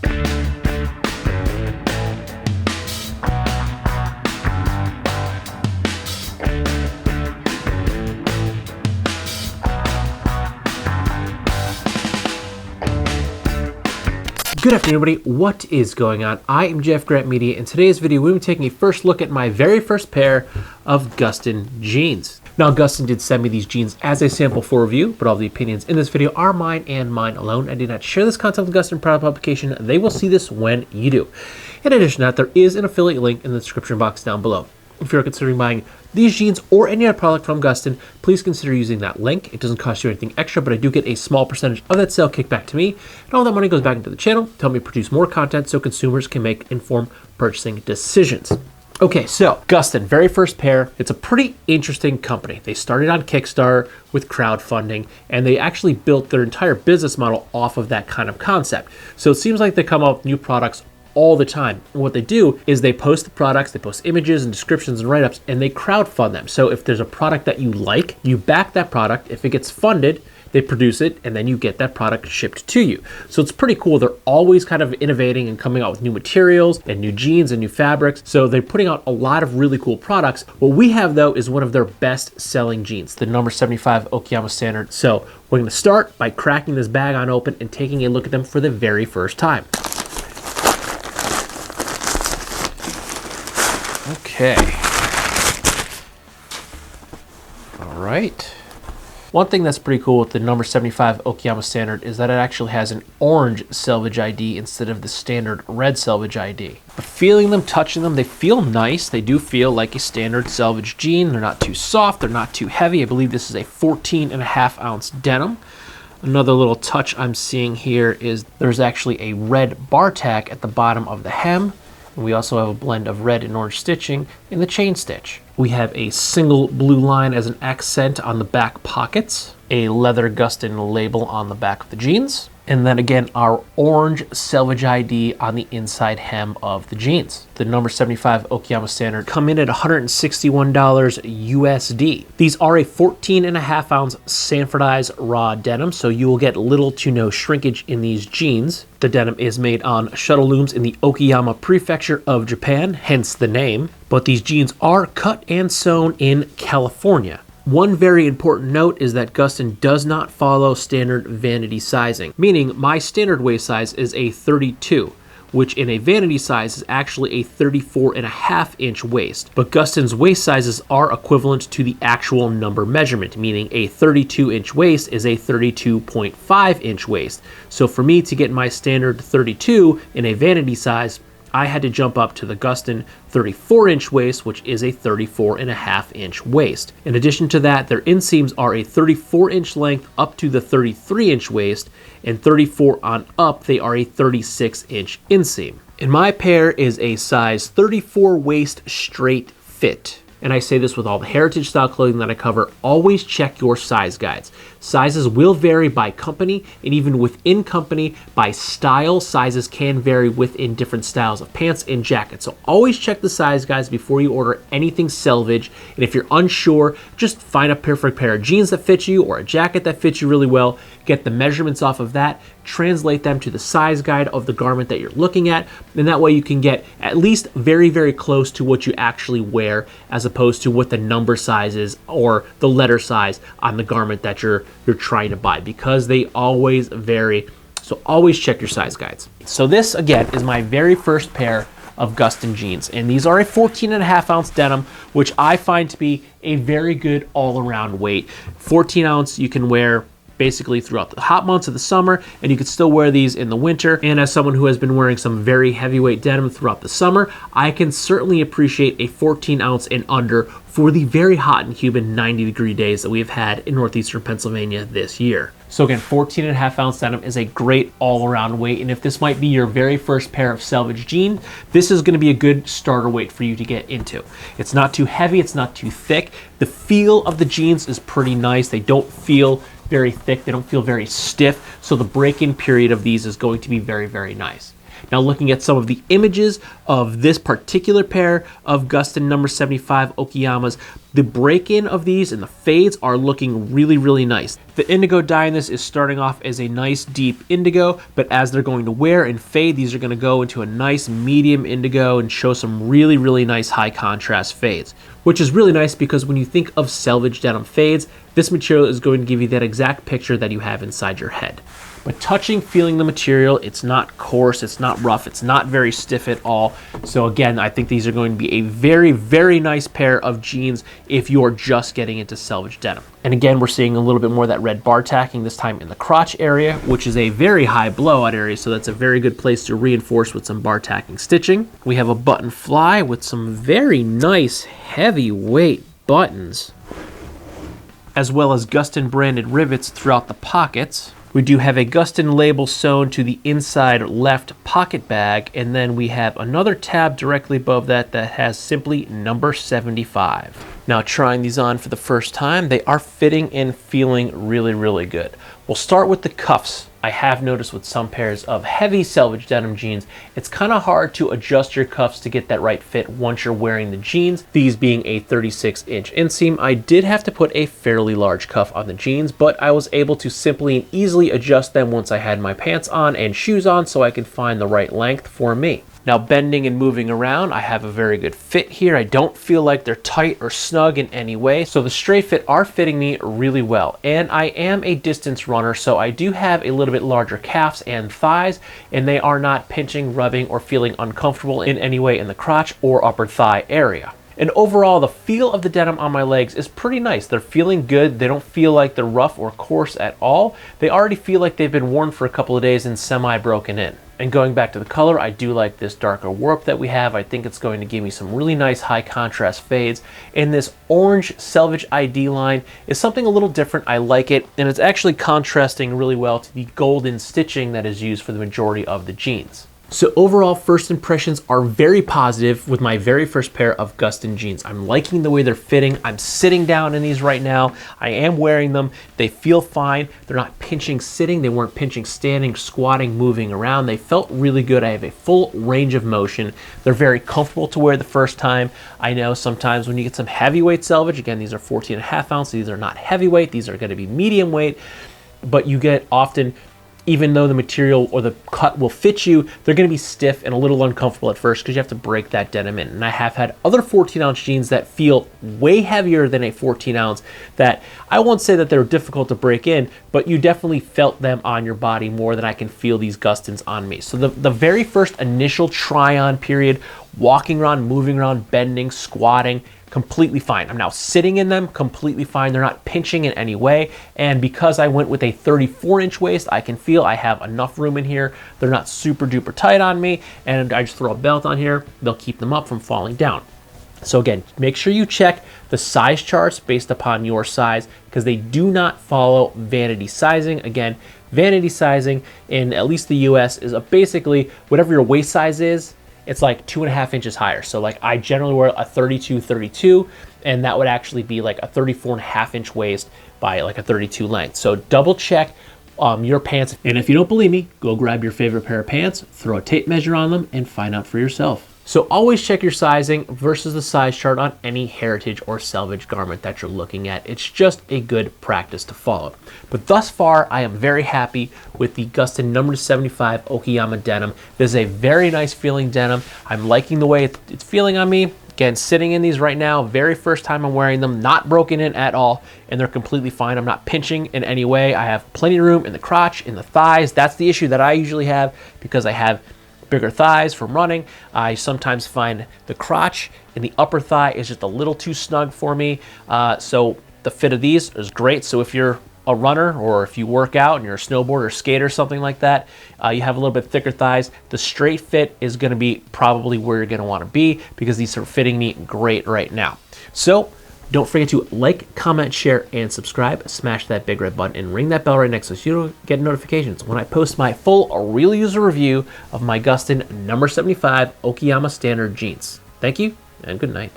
Good afternoon, everybody. What is going on? I am jeffgrantMEDIA. In today's video, we're going to be taking a first look at my very first pair of Gustin jeans. Now, Gustin did send me these jeans as a sample for review, but all the opinions in this video are mine and mine alone. I did not share this content with Gustin prior to publication. They will see this when you do. In addition to that, there is an affiliate link in the description box down below. If you're considering buying these jeans or any other product from Gustin, please consider using that link. It doesn't cost you anything extra, but I do get a small percentage of that sale kicked back to me, and all that money goes back into the channel to help me produce more content so consumers can make informed purchasing decisions. Okay, so Gustin, very first pair. It's a pretty interesting company. They started on Kickstarter with crowdfunding, and they actually built their entire business model off of that kind of concept. So it seems like they come up with new products all the time. And what they do is they post the products, they post images and descriptions and write-ups, and they crowdfund them. So if there's a product that you like, you back that product. If it gets funded, they produce it, and then you get that product shipped to you. So it's pretty cool. They're always kind of innovating and coming out with new materials and new jeans and new fabrics. So they're putting out a lot of really cool products. What we have, though, is one of their best-selling jeans, the number 75 Okayama Standard. So we're gonna start by cracking this bag on open and taking a look at them for the very first time. Okay. All right. One thing that's pretty cool with the number 75 Okayama Standard is that it actually has an orange Selvedge ID instead of the standard red Selvedge ID. But feeling them, touching them, they feel nice. They do feel like a standard Selvedge jean. They're not too soft. They're not too heavy. I believe this is a 14.5-ounce denim. Another little touch I'm seeing here is there's actually a red bar tack at the bottom of the hem. And we also have a blend of red and orange stitching in the chain stitch. We have a single blue line as an accent on the back pockets, a leather Gustin label on the back of the jeans, and then again our orange Selvedge ID on the inside hem of the jeans. The number 75 Okayama Standard come in at $161 USD. These are a 14.5-ounce sanfordized raw denim, so you will get little to no shrinkage in these jeans. The denim is made on shuttle looms in the Okayama prefecture of Japan, hence the name, but these jeans are cut and sewn in California. One very important note is that Gustin does not follow standard vanity sizing, meaning my standard waist size is a 32, which in a vanity size is actually a 34.5-inch waist. But Gustin's waist sizes are equivalent to the actual number measurement, meaning a 32-inch waist is a 32.5-inch waist. So for me to get my standard 32 in a vanity size, I had to jump up to the Gustin 34-inch waist, which is a 34.5-inch waist. In addition to that, their inseams are a 34-inch length up to the 33-inch waist, and 34 on up, they are a 36-inch inseam. And my pair is a size 34 waist straight fit. And I say this with all the heritage style clothing that I cover, always check your size guides. Sizes will vary by company, and even within company, by style, sizes can vary within different styles of pants and jackets. So always check the size guides before you order anything Selvedge. And if you're unsure, just find a perfect pair of jeans that fit you or a jacket that fits you really well, get the measurements off of that, translate them to the size guide of the garment that you're looking at, and that way you can get at least very, very close to what you actually wear as opposed to what the number size is or the letter size on the garment that you're trying to buy, because they always vary. So always check your size guides. So this again is my very first pair of Gustin jeans, and these are a 14.5-ounce denim, which I find to be a very good all-around weight. 14 ounce you can wear basically throughout the hot months of the summer, and you could still wear these in the winter. And as someone who has been wearing some very heavyweight denim throughout the summer, I can certainly appreciate a 14 ounce and under for the very hot and humid 90-degree days that we've had in northeastern Pennsylvania this year. So again, 14.5-ounce denim is a great all-around weight, and if this might be your very first pair of Selvedge jeans, this is going to be a good starter weight for you to get into. It's not too heavy, it's not too thick. The feel of the jeans is pretty nice. They don't feel very thick, they don't feel very stiff, so the break-in period of these is going to be very, very nice. Now looking at some of the images of this particular pair of Gustin number 75 Okayamas, the break-in of these and the fades are looking really, really nice. The indigo dye in this is starting off as a nice deep indigo, but as they're going to wear and fade, these are going to go into a nice medium indigo and show some really, really nice high contrast fades, which is really nice because when you think of Selvedge denim fades, this material is going to give you that exact picture that you have inside your head. But touching, feeling the material, it's not coarse, it's not rough, it's not very stiff at all. So again, I think these are going to be a very, very nice pair of jeans if you're just getting into Selvedge denim. And again, we're seeing a little bit more of that red bar tacking, this time in the crotch area, which is a very high blowout area, so that's a very good place to reinforce with some bar tacking stitching. We have a button fly with some very nice heavyweight buttons, as well as Gustin branded rivets throughout the pockets. We do have a Gustin label sewn to the inside left pocket bag, and then we have another tab directly above that that has simply number 75. Now trying these on for the first time, they are fitting and feeling really, really good. We'll start with the cuffs. I have noticed with some pairs of heavy Selvedge denim jeans, it's kind of hard to adjust your cuffs to get that right fit once you're wearing the jeans. These being a 36-inch inseam, I did have to put a fairly large cuff on the jeans, but I was able to simply and easily adjust them once I had my pants on and shoes on so I could find the right length for me. Now bending and moving around, I have a very good fit here. I don't feel like they're tight or snug in any way. So the straight fit are fitting me really well. And I am a distance runner, so I do have a little bit larger calves and thighs, and they are not pinching, rubbing, or feeling uncomfortable in any way in the crotch or upper thigh area. And overall, the feel of the denim on my legs is pretty nice. They're feeling good. They don't feel like they're rough or coarse at all. They already feel like they've been worn for a couple of days and semi-broken in. And going back to the color, I do like this darker warp that we have. I think it's going to give me some really nice high contrast fades. And this orange Selvedge ID line is something a little different. I like it. And it's actually contrasting really well to the golden stitching that is used for the majority of the jeans. So overall, first impressions are very positive with my very first pair of Gustin jeans. I'm liking the way they're fitting. I'm sitting down in these right now. I am wearing them. They feel fine. They're not pinching sitting. They weren't pinching standing, squatting, moving around. They felt really good. I have a full range of motion. They're very comfortable to wear the first time. I know sometimes when you get some heavyweight Selvedge, again, these are 14.5 ounce. These are not heavyweight. These are going to be medium weight, but you get often, even though the material or the cut will fit you, they're going to be stiff and a little uncomfortable at first because you have to break that denim in. And I have had other 14-ounce jeans that feel way heavier than a 14-ounce that I won't say that they're difficult to break in, but you definitely felt them on your body more than I can feel these Gustins on me. So the very first initial try-on period, walking around, moving around, bending, squatting, completely fine. I'm now sitting in them, completely fine. They're not pinching in any way. And because I went with a 34-inch waist, I can feel I have enough room in here. They're not super duper tight on me. And I just throw a belt on here. They'll keep them up from falling down. So again, make sure you check the size charts based upon your size because they do not follow vanity sizing. Again, vanity sizing in at least the US is basically whatever your waist size is, it's like 2.5 inches higher. So like I generally wear a 32, and that would actually be like a 34.5 inch waist by like a 32 length. So double check your pants. And if you don't believe me, go grab your favorite pair of pants, throw a tape measure on them, and find out for yourself. So always check your sizing versus the size chart on any heritage or Selvedge garment that you're looking at. It's just a good practice to follow. But thus far, I am very happy with the Gustin number 75 Okayama denim. This is a very nice feeling denim. I'm liking the way it's feeling on me. Again, sitting in these right now, very first time I'm wearing them, not broken in at all, and they're completely fine. I'm not pinching in any way. I have plenty of room in the crotch, in the thighs. That's the issue that I usually have because I have bigger thighs from running. I sometimes find the crotch and the upper thigh is just a little too snug for me. So the fit of these is great. So if you're a runner or if you work out and you're a snowboarder or skater or something like that, you have a little bit thicker thighs, the straight fit is going to be probably where you're going to want to be because these are fitting me great right now. So don't forget to like, comment, share, and subscribe. Smash that big red button and ring that bell right next to it so you don't get notifications when I post my full real user review of my Gustin number 75 Okayama Standard jeans. Thank you and good night.